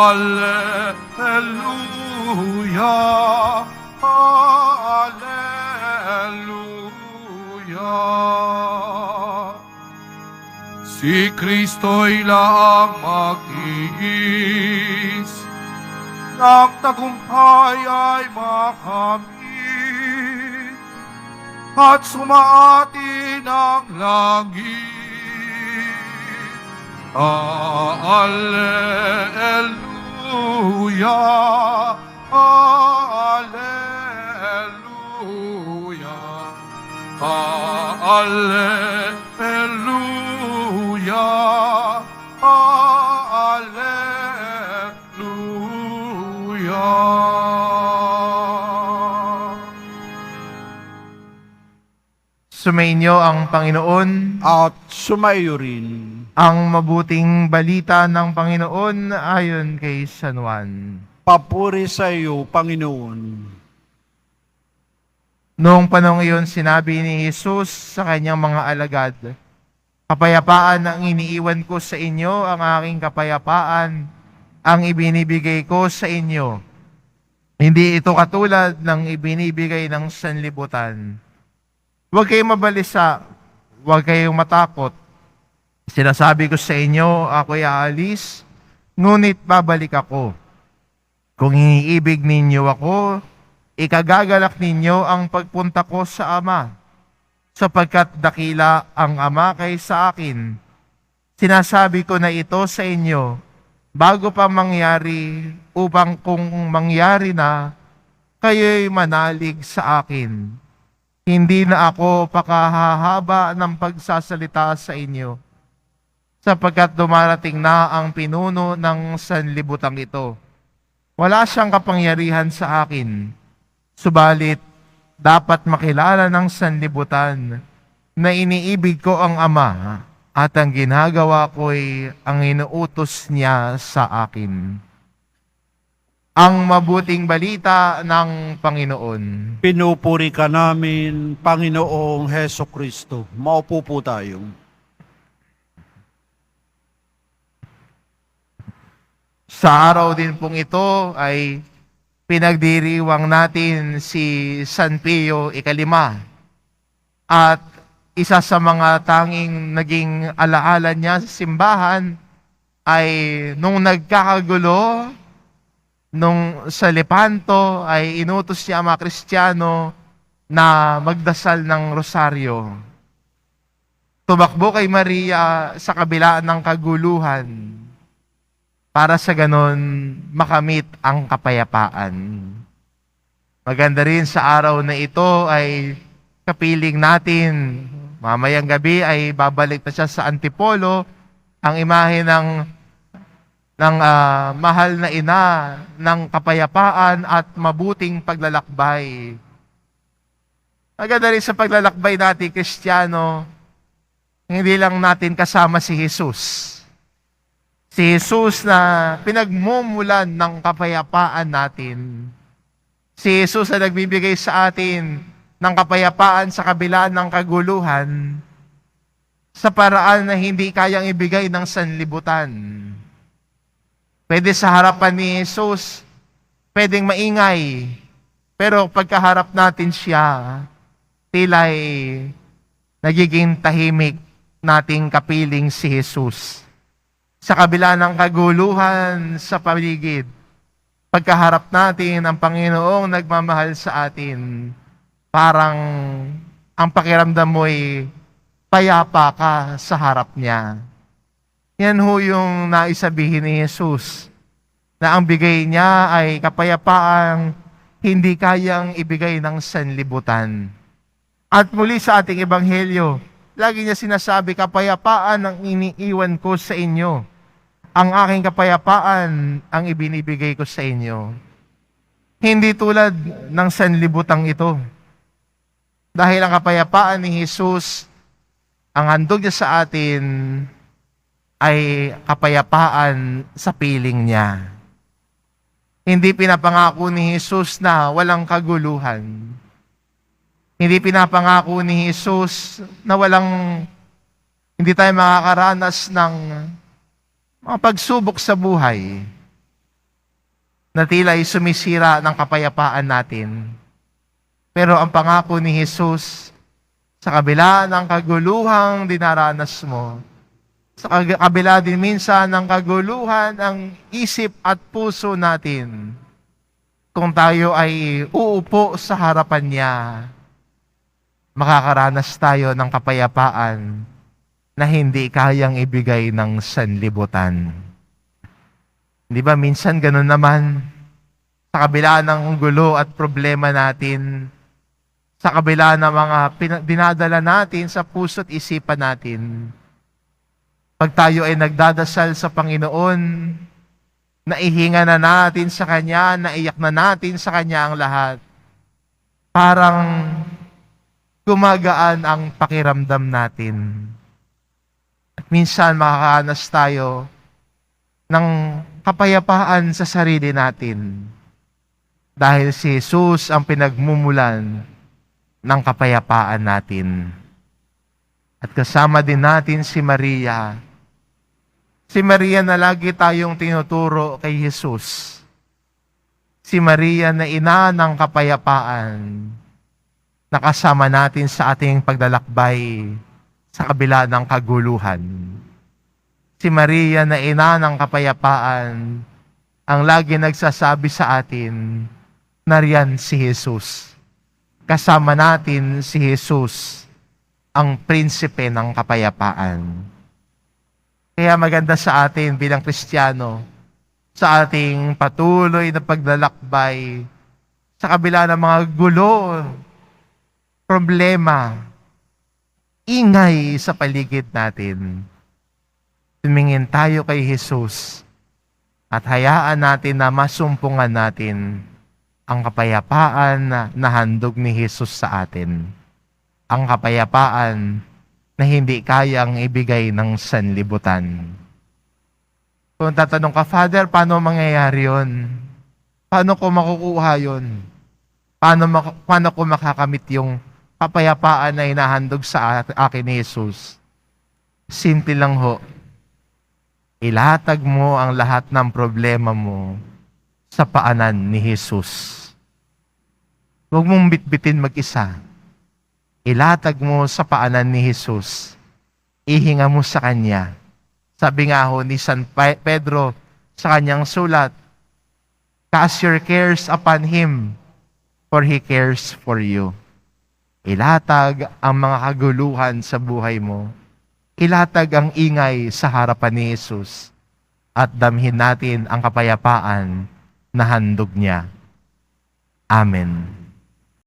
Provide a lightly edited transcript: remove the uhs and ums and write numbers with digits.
Alleluia, Alleluia. Si Kristo'y laang mag-iis, ng tagumpay ay makamit, at sumaatin ang langit. Alleluia, Alleluia, Alleluia, Alleluia. Sumainyo ang Panginoon. At sumayo rin. Ang mabuting balita ng Panginoon ayon kay San Juan. Papuri sa iyo, Panginoon. Noong panahon iyon, sinabi ni Jesus sa kanyang mga alagad, "Kapayapaan ang iniiwan ko sa inyo, ang aking kapayapaan ang ibinibigay ko sa inyo. Hindi ito katulad ng ibinibigay ng sanlibutan. Huwag kayong mabalisa, huwag kayong matakot. Sinasabi ko sa inyo, ako'y aalis, ngunit babalik ako. Kung iniibig ninyo ako, ikagagalak ninyo ang pagpunta ko sa Ama, sapagkat dakila ang Ama kaysa akin. Sinasabi ko na ito sa inyo, bago pa mangyari, upang kung mangyari na, kayo'y manalig sa akin. Hindi na ako pakahahaba ng pagsasalita sa inyo, sapagkat dumarating na ang pinuno ng sanlibutan ito. Wala siyang kapangyarihan sa akin, subalit dapat makilala ng sanlibutan na iniibig ko ang Ama at ang ginagawa ko'y ang inuutos niya sa akin." Ang mabuting balita ng Panginoon. Pinupuri ka namin, Panginoong Heso Kristo. Maupo po tayo. Sa araw din pong ito ay pinagdiriwang natin si San Pio Ikalima. At isa sa mga tanging naging alaala niya sa simbahan ay nung nagkakagulo, nung sa Lepanto ay inutos niya ang mga Kristiyano na magdasal ng rosaryo. Tumakbo kay Maria sa kabila ng kaguluhan para sa ganon makamit ang kapayapaan. Maganda rin sa araw na ito ay kapiling natin. Mamayang gabi ay babalik na siya sa Antipolo, ang imahe ng mahal na ina ng kapayapaan at mabuting paglalakbay. Maganda rin sa paglalakbay natin, Kristiyano, hindi lang natin kasama si Jesus. Si Jesus na pinagmumulan ng kapayapaan natin. Si Jesus na nagbibigay sa atin ng kapayapaan sa kabila ng kaguluhan sa paraan na hindi kayang ibigay ng sanlibutan. Pwede sa harapan ni Jesus, pwedeng maingay, pero pagkaharap natin siya, tila'y nagiging tahimik nating kapiling si Jesus. Sa kabila ng kaguluhan sa paligid, pagkaharap natin ang Panginoong nagmamahal sa atin, parang ang pakiramdam mo'y payapa ka sa harap niya. Yan ho yung naisabihin ni Jesus, na ang bigay niya ay kapayapaang hindi kayang ibigay ng sanlibutan. At muli sa ating ebanghelyo, lagi niya sinasabi, kapayapaan ang iniiwan ko sa inyo. Ang aking kapayapaan ang ibinibigay ko sa inyo. Hindi tulad ng sanlibutang ito. Dahil ang kapayapaan ni Jesus, ang handog niya sa atin, ay kapayapaan sa piling niya. Hindi pinapangako ni Jesus na walang kaguluhan. Hindi pinapangako ni Jesus na hindi tayo makakaranas ng mga pagsubok sa buhay. na tila'y sumisira ng kapayapaan natin. Pero ang pangako ni Jesus, sa kabila ng kaguluhang dinaranas mo, sa kabila din minsan ng kaguluhan ng isip at puso natin, kung tayo ay uupo sa harapan niya, makakaranas tayo ng kapayapaan na hindi kayang ibigay ng sanlibutan. Di ba minsan ganun naman, sa kabila ng gulo at problema natin, sa kabila ng mga dinadala natin sa puso't isipan natin, pag tayo ay nagdadasal sa Panginoon, naihinga na natin sa Kanya, naiyak na natin sa Kanya ang lahat, parang gumagaan ang pakiramdam natin. At minsan makakaanas tayo ng kapayapaan sa sarili natin dahil si Jesus ang pinagmumulan ng kapayapaan natin. At kasama din natin si Maria. Si Maria na lagi tayong tinuturo kay Jesus. Si Maria na ina ng kapayapaan na kasama natin sa ating paglalakbay sa kabila ng kaguluhan. Si Maria na ina ng kapayapaan ang lagi nagsasabi sa atin, nariyan si Jesus. Kasama natin si Jesus, ang prinsipe ng kapayapaan. Kaya maganda sa atin bilang Kristiyano, sa ating patuloy na paglalakbay, sa kabila ng mga gulo, problema, ingay sa paligid natin, tumingin tayo kay Jesus at hayaan natin na masumpungan natin ang kapayapaan na handog ni Jesus sa atin. Ang kapayapaan na hindi kayang ibigay ng sanlibutan. Kung tatanong ka, Father, paano mangyayari yun? Paano ko makukuha yun? Paano ko makakamit yung kapayapaan na hinahandog sa akin ni Jesus? Simple lang ho. Ilatag mo ang lahat ng problema mo sa paanan ni Jesus. Huwag mong bitbitin mag-isa. Ilatag mo sa paanan ni Jesus. Ihinga mo sa Kanya. Sabi nga ho ni San Pedro sa kanyang sulat, cast your cares upon Him, for He cares for you. Ilatag ang mga kaguluhan sa buhay mo. Ilatag ang ingay sa harapan ni Jesus. At damhin natin ang kapayapaan na handog niya. Amen.